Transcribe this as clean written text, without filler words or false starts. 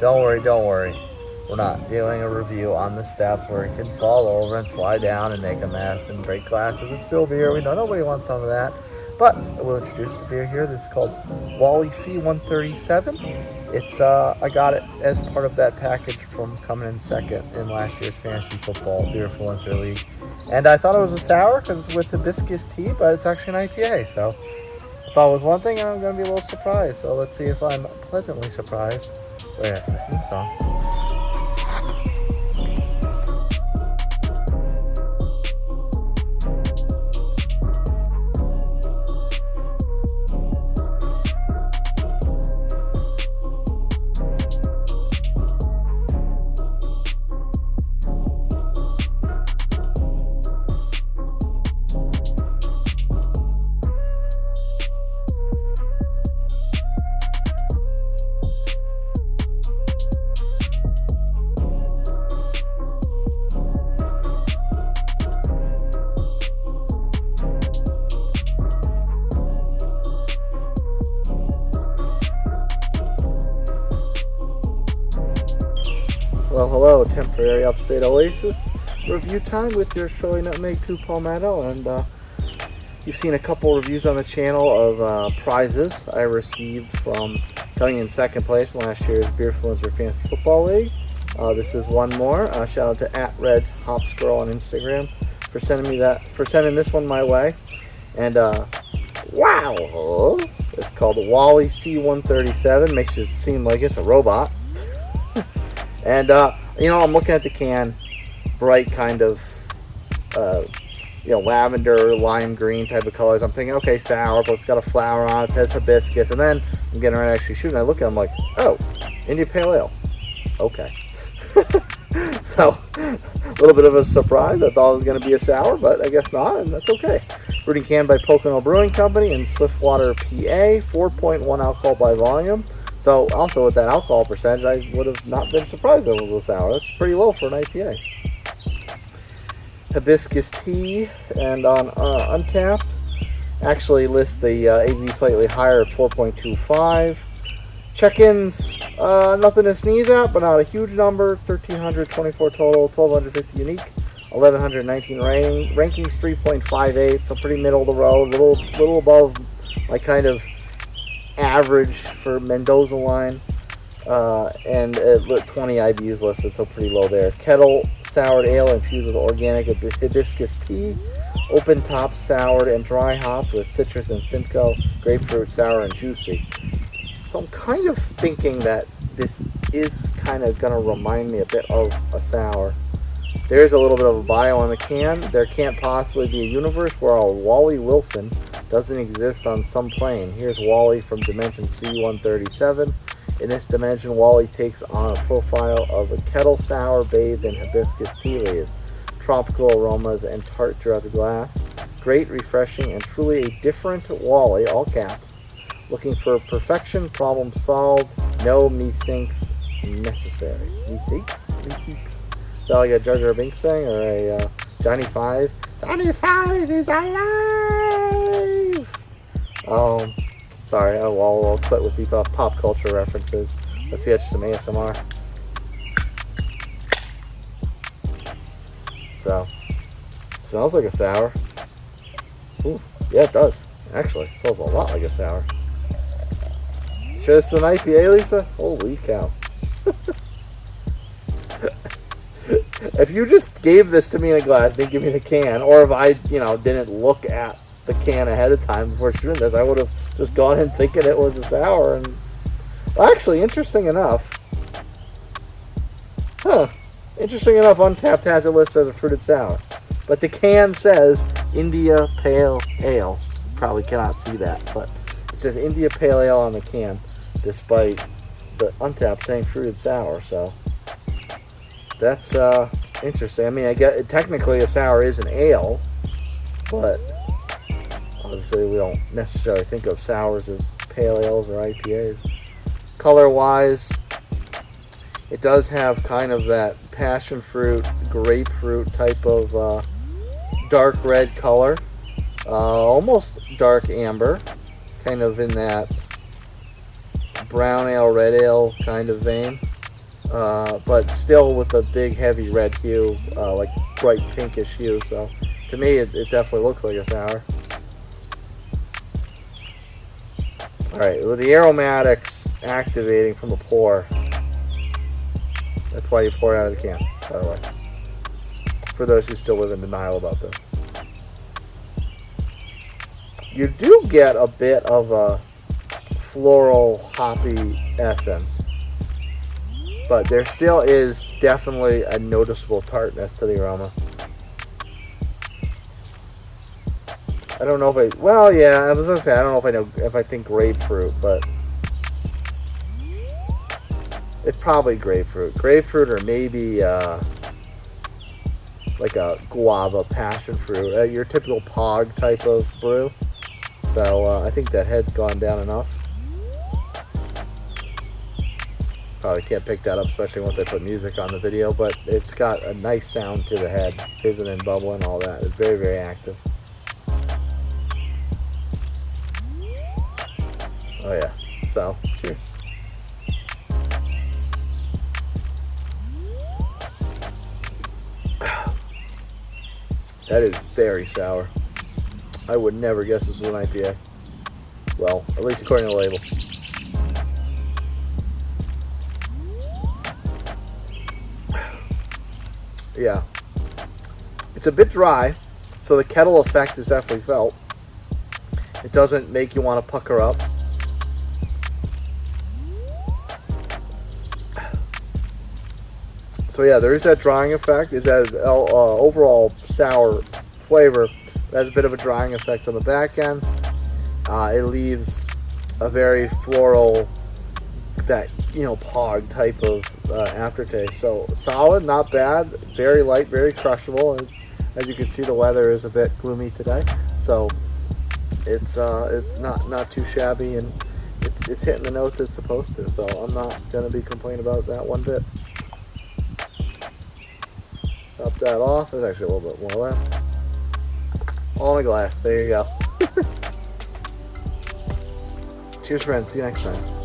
Don't worry, don't worry. We're not doing a review on the steps where it can fall over and slide down and make a mess and break glasses and spill beer. We know nobody wants some of that. But I will introduce the beer here. This is called Wally C-137. I got it as part of that package from coming in second in last year's fantasy football beer influencer league. And I thought it was a sour because it's with hibiscus tea, but it's actually an IPA. So I thought it was one thing, and I'm going to be a little surprised. So let's see if I'm pleasantly surprised. Wait after the theme song. Well, hello, temporary upstate oasis review time with your Shirley Nutmeg 2 Palmetto, and you've seen a couple reviews on the channel of prizes I received from coming in second place in last year's Beer Influencer Fantasy Football League. This is one more. Shout out to @RedHopsGirl on Instagram for sending this one my way. And wow, it's called the Wally C-137. Makes it seem like it's a robot. And, I'm looking at the can, bright kind of, lavender, lime green type of colors. I'm thinking, okay, sour, but it's got a flower on it, says hibiscus. And then I'm getting ready to actually shoot, and I look at it, I'm like, oh, India Pale Ale. Okay. So, a little bit of a surprise. I thought it was going to be a sour, but I guess not, and that's okay. Brewed and canned by Pocono Brewing Company in Swiftwater, PA, 4.1 alcohol by volume. So, also with that alcohol percentage, I would have not been surprised that it was a sour. That's pretty low for an IPA. Hibiscus tea, and on Untapped, actually lists the ABV slightly higher at 4.25. Check-ins, nothing to sneeze at, but not a huge number. 1,324 total, 1,250 unique, 1,119 rankings, 3.58, so pretty middle of the road, little above my kind of average for Mendoza line, and 20 IBUs listed, so pretty low there. Kettle soured ale infused with organic hibiscus tea, open top soured and dry hopped with citrus and Simcoe, grapefruit, sour and juicy. So I'm kind of thinking that this is kind of going to remind me a bit of a sour. There's a little bit of a bio on the can. There can't possibly be a universe where a Wally Wilson doesn't exist on some plane. Here's Wally from Dimension C-137. In this dimension, Wally takes on a profile of a kettle sour bathed in hibiscus tea leaves, tropical aromas and tart throughout the glass. Great, refreshing, and truly a different Wally, all caps. Looking for perfection, problem solved, no me-sinks necessary. Me-sinks? Me-sinks. Is that like a Jar Jar Binks thing, or a Johnny Five? Johnny Five is alive! Sorry, I'll quit with the pop culture references. Let's get some ASMR. So, smells like a sour. Ooh, yeah, it does. Actually, it smells a lot like a sour. Sure this is an IPA, Lisa? Holy cow. If you just gave this to me in a glass, didn't give me the can, or if I, didn't look at the can ahead of time before shooting this, I would have just gone in thinking it was a sour. And well, actually, interesting enough, Untapped has it listed as a fruited sour, but the can says India Pale Ale. Probably cannot see that, but it says India Pale Ale on the can, despite the Untapped saying fruited sour. So that's interesting. I mean, I get technically a sour is an ale, but obviously we don't necessarily think of sours as pale ales or IPAs. Color-wise, it does have kind of that passion fruit, grapefruit type of dark red color, almost dark amber, kind of in that brown ale, red ale kind of vein. but still with a big heavy red hue, like bright pinkish hue. So to me, it definitely looks like a sour. All right, with the aromatics activating from the pour. That's why you pour it out of the can, by the way. For those who still live in denial about this. You do get a bit of a floral hoppy essence. But there still is definitely a noticeable tartness to the aroma. I don't know if well, yeah, I was gonna say, I don't know if I think grapefruit, but it's probably grapefruit. Grapefruit or maybe like a guava passion fruit. Your typical pog type of brew. So I think that head's gone down enough. Probably can't pick that up, especially once I put music on the video, but it's got a nice sound to the head, fizzing and bubbling, all that. It's very, very active. Oh yeah, so cheers. That is very sour. I would never guess this was an IPA. Well, at least according to the label. Yeah. It's a bit dry, so the kettle effect is definitely felt. It doesn't make you want to pucker up. So yeah, there is that drying effect. It has overall sour flavor. It has a bit of a drying effect on the back end. It leaves a very floral, that, you know, pog type of aftertaste. So solid, not bad, very light, very crushable. And as you can see, the weather is a bit gloomy today, so it's not too shabby, and it's hitting the notes it's supposed to. So I'm not gonna be complaining about that one bit. Top that off. There's actually a little bit more left. All in a glass. There you go. Cheers, friends. See you next time.